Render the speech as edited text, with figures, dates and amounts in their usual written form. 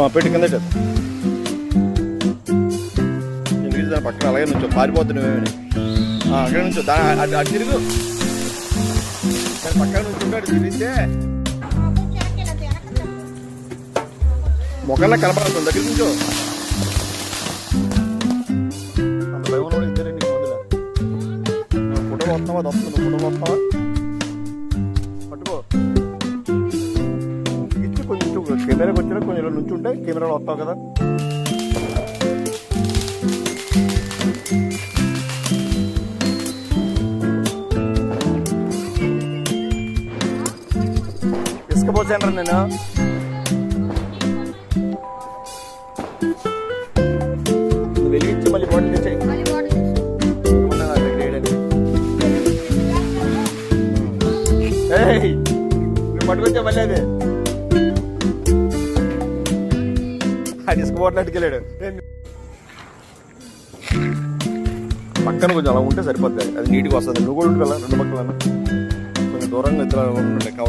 పెట్టి కింద దాని పక్కన అలాగే నుంచో పారిపోతుంది నువ్వేమని అక్కడ నుంచో దాని అటు తిరుగు దాని పక్కన నుంచి అటు తిరిగితే మొక్కల్లా కనపడుతుంది దగ్గర నుంచో అంత భయం కూడా ఇద్దరే నీకు మొదల ఫోటోలు వస్తావా వస్తుంది ఫోటోలు వస్తావా పట్టుకో ఇచ్చి కొంచెం కెమెరాకి వచ్చినా కొంచెం ఇలా నుంచి ఉంటాయి కెమెరాలో వస్తావు కదా ఇసుకపోసాను నేను వెలిగించి మళ్ళీ బాటిల్ తెచ్చాయి మీరు పట్టుకొచ్చా మళ్ళీ అదే అది ఇసుక బాటిల్ అట్టుకెళ్ళాడు పక్కన కొంచెం అలా ఉంటే సరిపోతుంది అది నీట్గా వస్తుంది నువ్వు కూడా ఉండాలి రెండు పక్కల కొంచెం దూరంగా ఇద్దరు